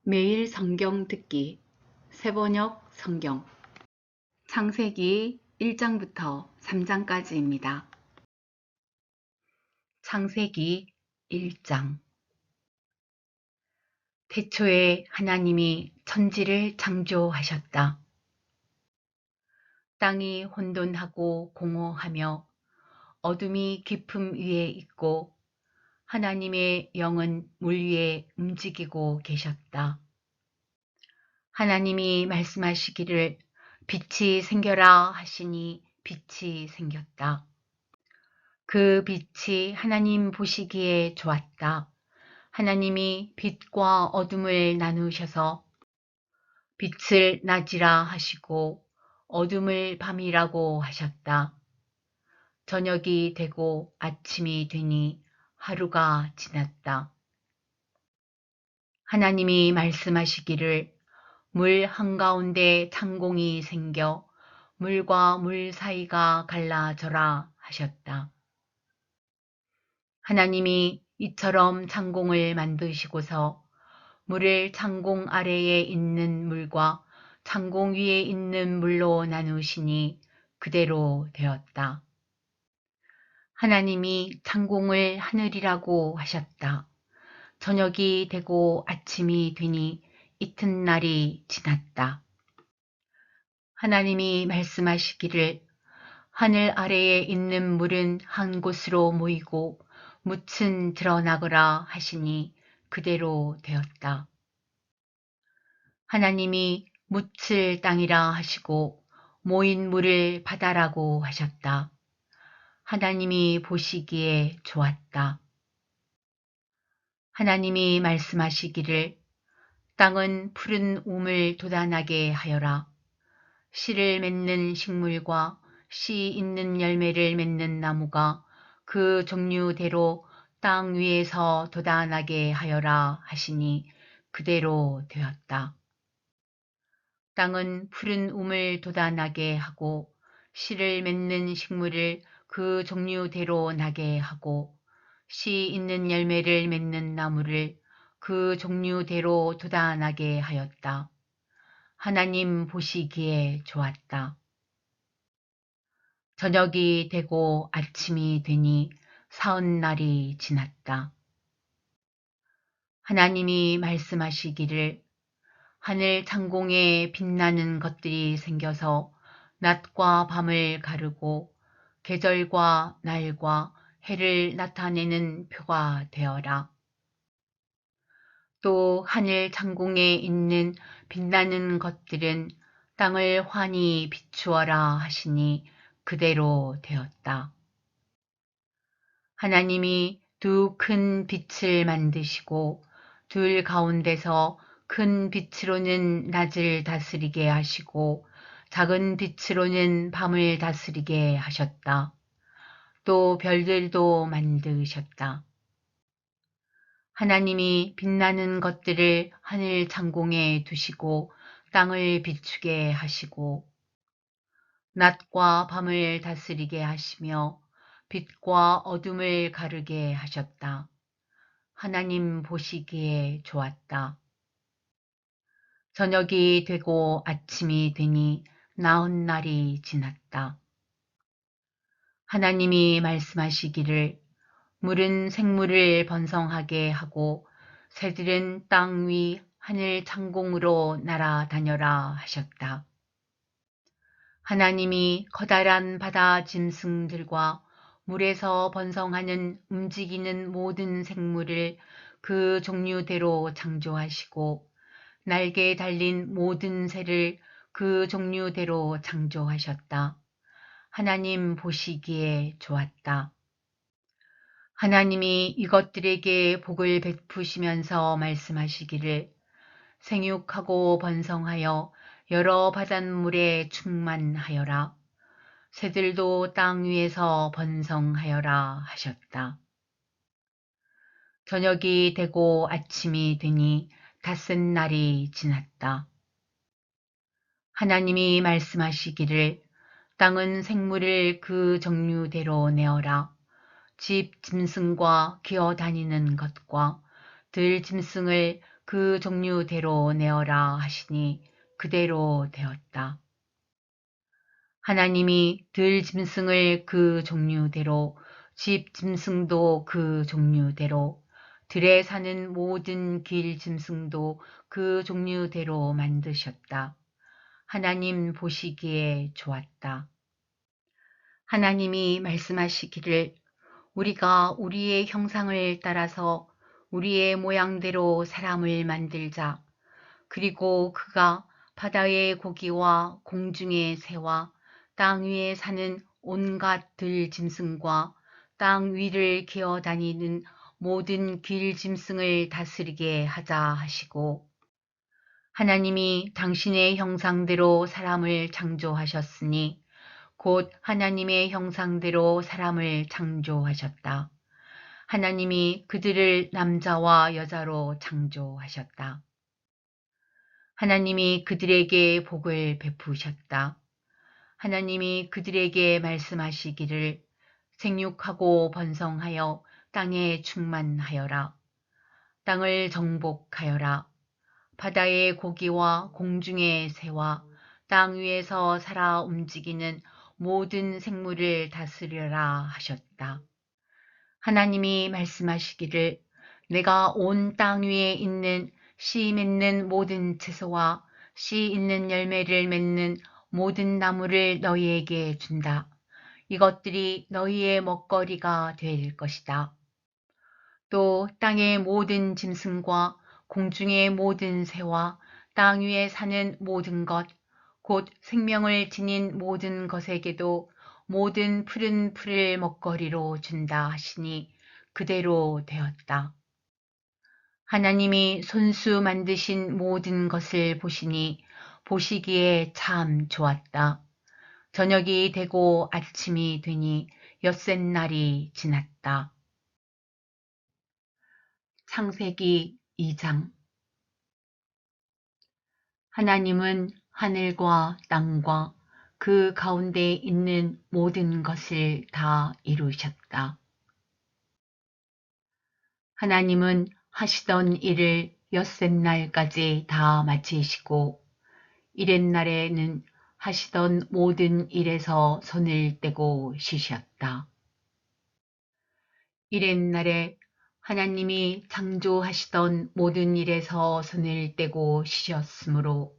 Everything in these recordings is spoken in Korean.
매일 성경 듣기 새번역 성경 창세기 1장부터 3장까지입니다. 창세기 1장 태초에 하나님이 천지를 창조하셨다. 땅이 혼돈하고 공허하며 어둠이 깊음 위에 있고 하나님의 영은 물 위에 움직이고 계셨다. 하나님이 말씀하시기를 빛이 생겨라 하시니 빛이 생겼다. 그 빛이 하나님 보시기에 좋았다. 하나님이 빛과 어둠을 나누셔서 빛을 낮이라 하시고 어둠을 밤이라고 하셨다. 저녁이 되고 아침이 되니 하루가 지났다. 하나님이 말씀하시기를 물 한가운데 창공이 생겨 물과 물 사이가 갈라져라 하셨다. 하나님이 이처럼 창공을 만드시고서 물을 창공 아래에 있는 물과 창공 위에 있는 물로 나누시니 그대로 되었다. 하나님이 창공을 하늘이라고 하셨다. 저녁이 되고 아침이 되니 이튿날이 지났다. 하나님이 말씀하시기를 하늘 아래에 있는 물은 한 곳으로 모이고 묻은 드러나거라 하시니 그대로 되었다. 하나님이 묻을 땅이라 하시고 모인 물을 바다라고 하셨다. 하나님이 보시기에 좋았다. 하나님이 말씀하시기를 땅은 푸른 우물 돋아나게 하여라. 씨를 맺는 식물과 씨 있는 열매를 맺는 나무가 그 종류대로 땅 위에서 돋아나게 하여라 하시니 그대로 되었다. 땅은 푸른 우물 돋아나게 하고 씨를 맺는 식물을 그 종류대로 나게 하고 씨 있는 열매를 맺는 나무를 그 종류대로 돋아나게 하였다. 하나님 보시기에 좋았다. 저녁이 되고 아침이 되니 사흘날이 지났다. 하나님이 말씀하시기를 하늘 창공에 빛나는 것들이 생겨서 낮과 밤을 가르고 계절과 날과 해를 나타내는 표가 되어라. 또 하늘 창공에 있는 빛나는 것들은 땅을 환히 비추어라 하시니 그대로 되었다. 하나님이 두 큰 빛을 만드시고 둘 가운데서 큰 빛으로는 낮을 다스리게 하시고 작은 빛으로는 밤을 다스리게 하셨다. 또 별들도 만드셨다. 하나님이 빛나는 것들을 하늘 창공에 두시고 땅을 비추게 하시고 낮과 밤을 다스리게 하시며 빛과 어둠을 가르게 하셨다. 하나님 보시기에 좋았다. 저녁이 되고 아침이 되니 나흔날이 지났다. 하나님이 말씀하시기를 물은 생물을 번성하게 하고 새들은 땅 위 하늘 창공으로 날아다녀라 하셨다. 하나님이 커다란 바다 짐승들과 물에서 번성하는 움직이는 모든 생물을 그 종류대로 창조하시고 날개 달린 모든 새를 그 종류대로 창조하셨다. 하나님 보시기에 좋았다. 하나님이 이것들에게 복을 베푸시면서 말씀하시기를 생육하고 번성하여 여러 바닷물에 충만하여라. 새들도 땅 위에서 번성하여라 하셨다. 저녁이 되고 아침이 되니 닷새날이 지났다. 하나님이 말씀하시기를 땅은 생물을 그 종류대로 내어라. 집 짐승과 기어다니는 것과 들 짐승을 그 종류대로 내어라 하시니 그대로 되었다. 하나님이 들 짐승을 그 종류대로, 집 짐승도 그 종류대로, 들에 사는 모든 길 짐승도 그 종류대로 만드셨다. 하나님 보시기에 좋았다. 하나님이 말씀하시기를 우리가 우리의 형상을 따라서 우리의 모양대로 사람을 만들자. 그리고 그가 바다의 고기와 공중의 새와 땅 위에 사는 온갖 들짐승과 땅 위를 기어다니는 모든 길짐승을 다스리게 하자 하시고 하나님이 당신의 형상대로 사람을 창조하셨으니 곧 하나님의 형상대로 사람을 창조하셨다. 하나님이 그들을 남자와 여자로 창조하셨다. 하나님이 그들에게 복을 베푸셨다. 하나님이 그들에게 말씀하시기를 생육하고 번성하여 땅에 충만하여라. 땅을 정복하여라. 바다의 고기와 공중의 새와 땅 위에서 살아 움직이는 모든 생물을 다스려라 하셨다. 하나님이 말씀하시기를 내가 온 땅 위에 있는 씨 맺는 모든 채소와 씨 있는 열매를 맺는 모든 나무를 너희에게 준다. 이것들이 너희의 먹거리가 될 것이다. 또 땅의 모든 짐승과 공중의 모든 새와 땅 위에 사는 모든 것, 곧 생명을 지닌 모든 것에게도 모든 푸른 풀을 먹거리로 준다 하시니 그대로 되었다. 하나님이 손수 만드신 모든 것을 보시니 보시기에 참 좋았다. 저녁이 되고 아침이 되니 엿새 날이 지났다. 창세기 2장 하나님은 하늘과 땅과 그 가운데 있는 모든 것을 다 이루셨다. 하나님은 하시던 일을 엿새 날까지 다 마치시고 이렛날에는 하시던 모든 일에서 손을 떼고 쉬셨다. 이렛날에 하나님이 창조하시던 모든 일에서 손을 떼고 쉬셨으므로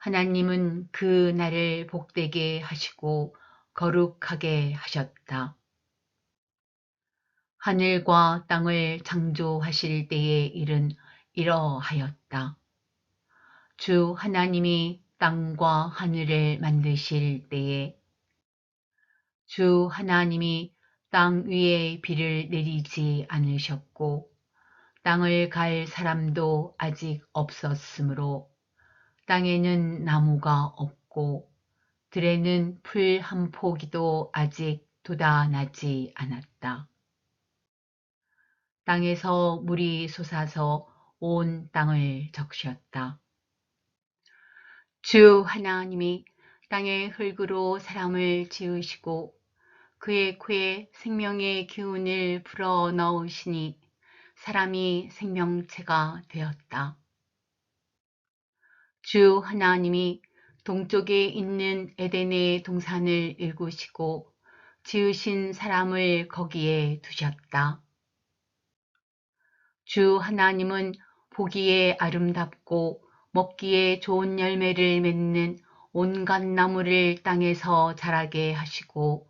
하나님은 그 날을 복되게 하시고 거룩하게 하셨다. 하늘과 땅을 창조하실 때의 일은 이러하였다. 주 하나님이 땅과 하늘을 만드실 때에 주 하나님이 땅 위에 비를 내리지 않으셨고 땅을 갈 사람도 아직 없었으므로 땅에는 나무가 없고 들에는 풀 한 포기도 아직 돋아나지 않았다. 땅에서 물이 솟아서 온 땅을 적셨다. 주 하나님이 땅의 흙으로 사람을 지으시고 그의 코에 생명의 기운을 불어 넣으시니 사람이 생명체가 되었다. 주 하나님이 동쪽에 있는 에덴의 동산을 일구시고 지으신 사람을 거기에 두셨다. 주 하나님은 보기에 아름답고 먹기에 좋은 열매를 맺는 온갖 나무를 땅에서 자라게 하시고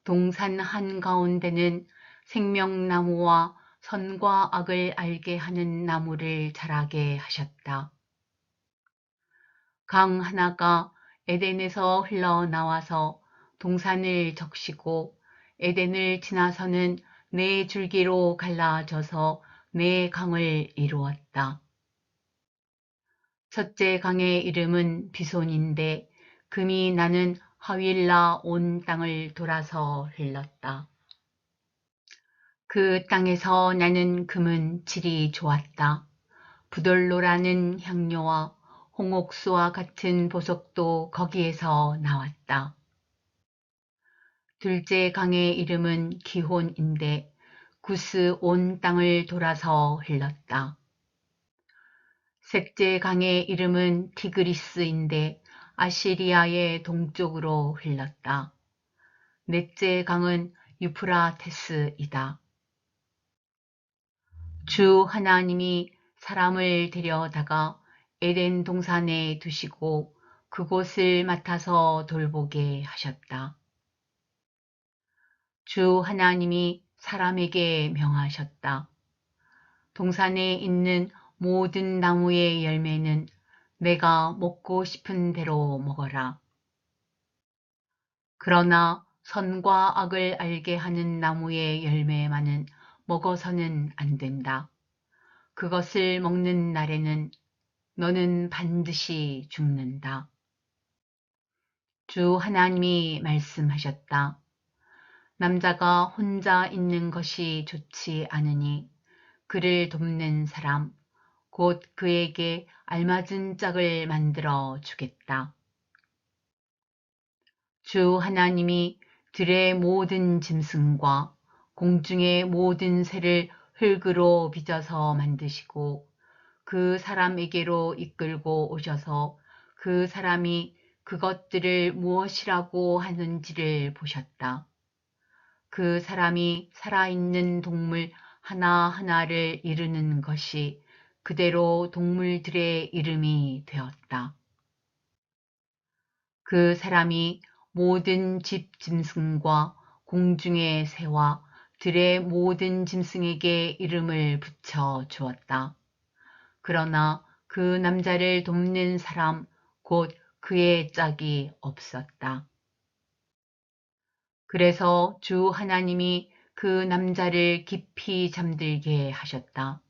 동산 한가운데는 생명나무와 선과 악을 알게 하는 나무를 자라게 하셨다. 강 하나가 에덴에서 흘러나와서 동산을 적시고 에덴을 지나서는 네 줄기로 갈라져서 네 강을 이루었다. 첫째 강의 이름은 비손인데 금이 나는 하윌라 온 땅을 돌아서 흘렀다. 그 땅에서 나는 금은 질이 좋았다. 부돌로라는 향료와 홍옥수와 같은 보석도 거기에서 나왔다. 둘째 강의 이름은 기혼인데 구스 온 땅을 돌아서 흘렀다. 셋째 강의 이름은 티그리스인데 아시리아의 동쪽으로 흘렀다. 넷째 강은 유프라테스이다. 주 하나님이 사람을 데려다가 에덴 동산에 두시고 그곳을 맡아서 돌보게 하셨다. 주 하나님이 사람에게 명하셨다. 동산에 있는 모든 나무의 열매는 내가 먹고 싶은 대로 먹어라. 그러나 선과 악을 알게 하는 나무의 열매만은 먹어서는 안 된다. 그것을 먹는 날에는 너는 반드시 죽는다. 주 하나님이 말씀하셨다. 남자가 혼자 있는 것이 좋지 않으니 그를 돕는 사람, 곧 그에게 알맞은 짝을 만들어 주겠다. 주 하나님이 들의 모든 짐승과 공중의 모든 새를 흙으로 빚어서 만드시고 그 사람에게로 이끌고 오셔서 그 사람이 그것들을 무엇이라고 하는지를 보셨다. 그 사람이 살아있는 동물 하나하나를 이르는 것이 그대로 동물들의 이름이 되었다. 그 사람이 모든 집 짐승과 공중의 새와 들의 모든 짐승에게 이름을 붙여 주었다. 그러나 그 남자를 돕는 사람, 곧 그의 짝이 없었다. 그래서 주 하나님이 그 남자를 깊이 잠들게 하셨다.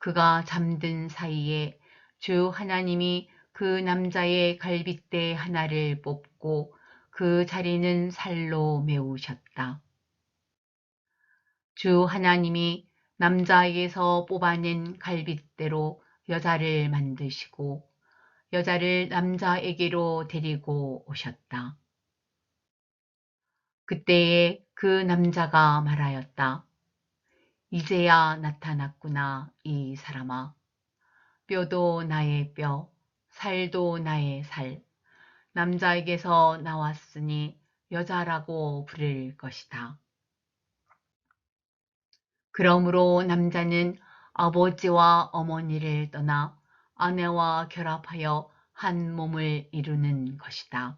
그가 잠든 사이에 주 하나님이 그 남자의 갈빗대 하나를 뽑고 그 자리는 살로 메우셨다. 주 하나님이 남자에게서 뽑아낸 갈빗대로 여자를 만드시고 여자를 남자에게로 데리고 오셨다. 그때에 그 남자가 말하였다. 이제야 나타났구나, 이 사람아. 뼈도 나의 뼈, 살도 나의 살. 남자에게서 나왔으니 여자라고 부를 것이다. 그러므로 남자는 아버지와 어머니를 떠나 아내와 결합하여 한 몸을 이루는 것이다.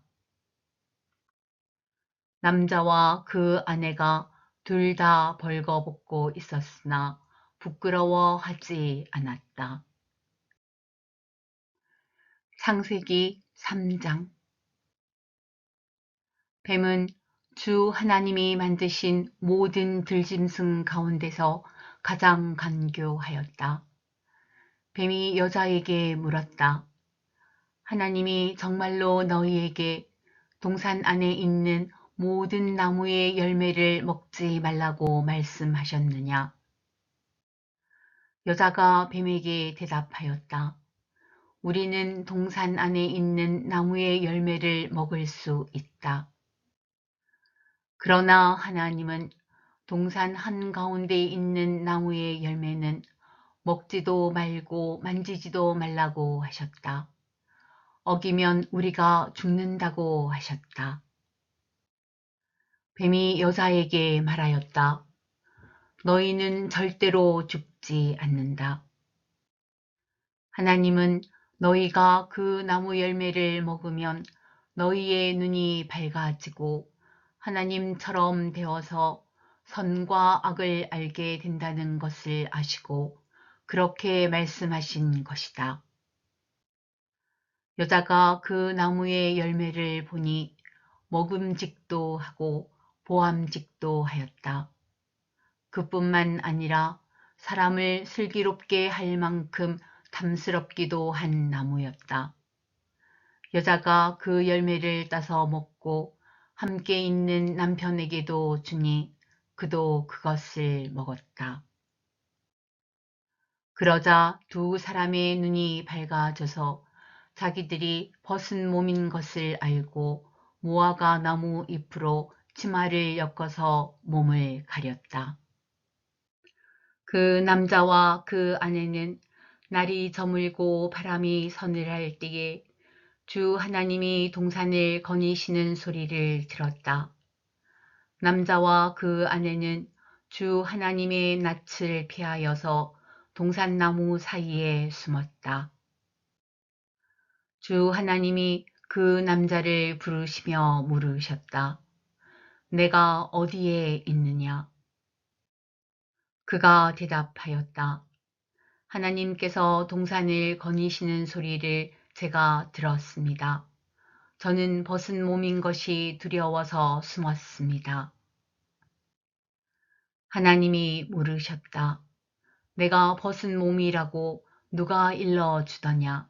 남자와 그 아내가 둘 다 벌거벗고 있었으나 부끄러워하지 않았다. 창세기 3장. 뱀은 주 하나님이 만드신 모든 들짐승 가운데서 가장 간교하였다. 뱀이 여자에게 물었다. 하나님이 정말로 너희에게 동산 안에 있는 모든 나무의 열매를 먹지 말라고 말씀하셨느냐? 여자가 뱀에게 대답하였다. 우리는 동산 안에 있는 나무의 열매를 먹을 수 있다. 그러나 하나님은 동산 한가운데 있는 나무의 열매는 먹지도 말고 만지지도 말라고 하셨다. 어기면 우리가 죽는다고 하셨다. 뱀이 여자에게 말하였다. 너희는 절대로 죽지 않는다. 하나님은 너희가 그 나무 열매를 먹으면 너희의 눈이 밝아지고 하나님처럼 되어서 선과 악을 알게 된다는 것을 아시고 그렇게 말씀하신 것이다. 여자가 그 나무의 열매를 보니 먹음직도 하고 보암직도 하였다. 그뿐만 아니라 사람을 슬기롭게 할 만큼 탐스럽기도 한 나무였다. 여자가 그 열매를 따서 먹고 함께 있는 남편에게도 주니 그도 그것을 먹었다. 그러자 두 사람의 눈이 밝아져서 자기들이 벗은 몸인 것을 알고 무화과 나무 잎으로 치마를 엮어서 몸을 가렸다. 그 남자와 그 아내는 날이 저물고 바람이 서늘할 때에 주 하나님이 동산을 거니시는 소리를 들었다. 남자와 그 아내는 주 하나님의 낯을 피하여서 동산나무 사이에 숨었다. 주 하나님이 그 남자를 부르시며 물으셨다. 내가 어디에 있느냐? 그가 대답하였다. 하나님께서 동산을 거니시는 소리를 제가 들었습니다. 저는 벗은 몸인 것이 두려워서 숨었습니다. 하나님이 물으셨다. 내가 벗은 몸이라고 누가 일러주더냐?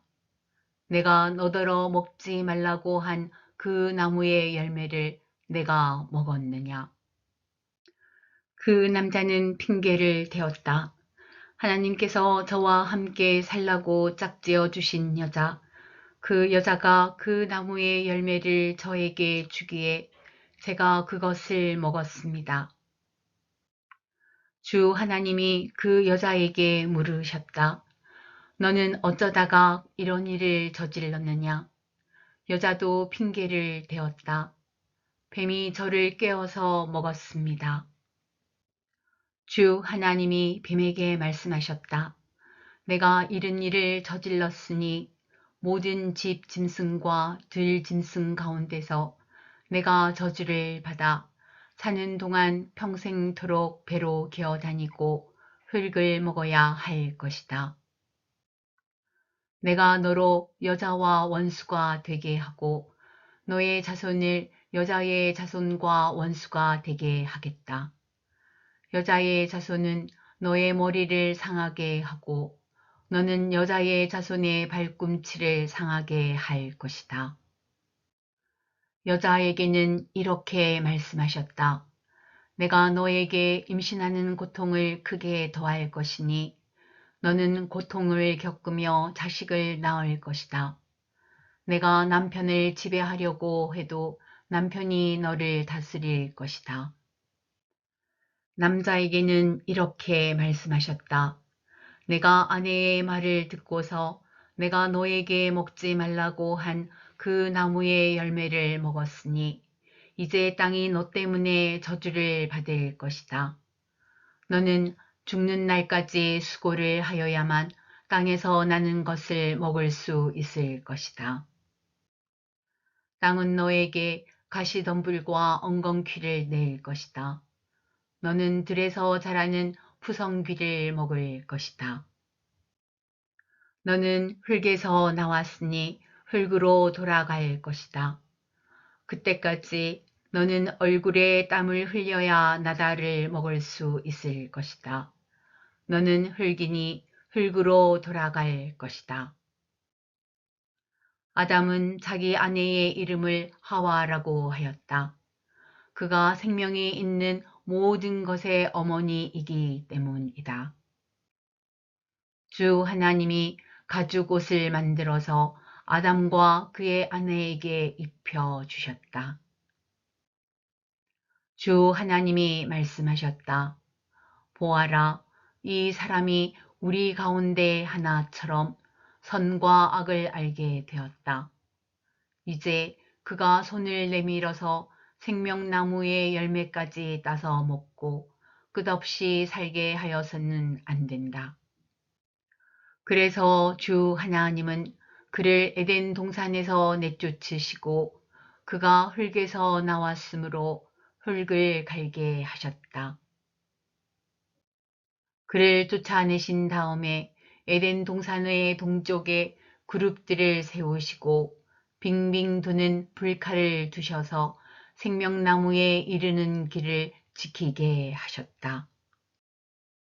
내가 너더러 먹지 말라고 한 그 나무의 열매를 내가 먹었느냐? 그 남자는 핑계를 대었다. 하나님께서 저와 함께 살라고 짝지어 주신 여자, 그 여자가 그 나무의 열매를 저에게 주기에 제가 그것을 먹었습니다. 주 하나님이 그 여자에게 물으셨다. 너는 어쩌다가 이런 일을 저질렀느냐? 여자도 핑계를 대었다. 뱀이 저를 깨워서 먹었습니다. 주 하나님이 뱀에게 말씀하셨다. 내가 이른 일을 저질렀으니 모든 집 짐승과 들 짐승 가운데서 내가 저주를 받아 사는 동안 평생토록 배로 기어다니고 흙을 먹어야 할 것이다. 내가 너로 여자와 원수가 되게 하고 너의 자손을 여자의 자손과 원수가 되게 하겠다. 여자의 자손은 너의 머리를 상하게 하고 너는 여자의 자손의 발꿈치를 상하게 할 것이다. 여자에게는 이렇게 말씀하셨다. 내가 너에게 임신하는 고통을 크게 더할 것이니 너는 고통을 겪으며 자식을 낳을 것이다. 내가 남편을 지배하려고 해도 남편이 너를 다스릴 것이다. 남자에게는 이렇게 말씀하셨다. 내가 아내의 말을 듣고서 내가 너에게 먹지 말라고 한 그 나무의 열매를 먹었으니 이제 땅이 너 때문에 저주를 받을 것이다. 너는 죽는 날까지 수고를 하여야만 땅에서 나는 것을 먹을 수 있을 것이다. 땅은 너에게 가시덤불과 엉겅퀴를 낼 것이다. 너는 들에서 자라는 푸성귀를 먹을 것이다. 너는 흙에서 나왔으니 흙으로 돌아갈 것이다. 그때까지 너는 얼굴에 땀을 흘려야 나다를 먹을 수 있을 것이다. 너는 흙이니 흙으로 돌아갈 것이다. 아담은 자기 아내의 이름을 하와라고 하였다. 그가 생명이 있는 모든 것의 어머니이기 때문이다. 주 하나님이 가죽옷을 만들어서 아담과 그의 아내에게 입혀 주셨다. 주 하나님이 말씀하셨다. 보아라, 이 사람이 우리 가운데 하나처럼 선과 악을 알게 되었다. 이제 그가 손을 내밀어서 생명나무의 열매까지 따서 먹고 끝없이 살게 하여서는 안 된다. 그래서 주 하나님은 그를 에덴 동산에서 내쫓으시고 그가 흙에서 나왔으므로 흙을 갈게 하셨다. 그를 쫓아내신 다음에 에덴 동산의 동쪽에 그룹들을 세우시고 빙빙 도는 불칼을 두셔서 생명나무에 이르는 길을 지키게 하셨다.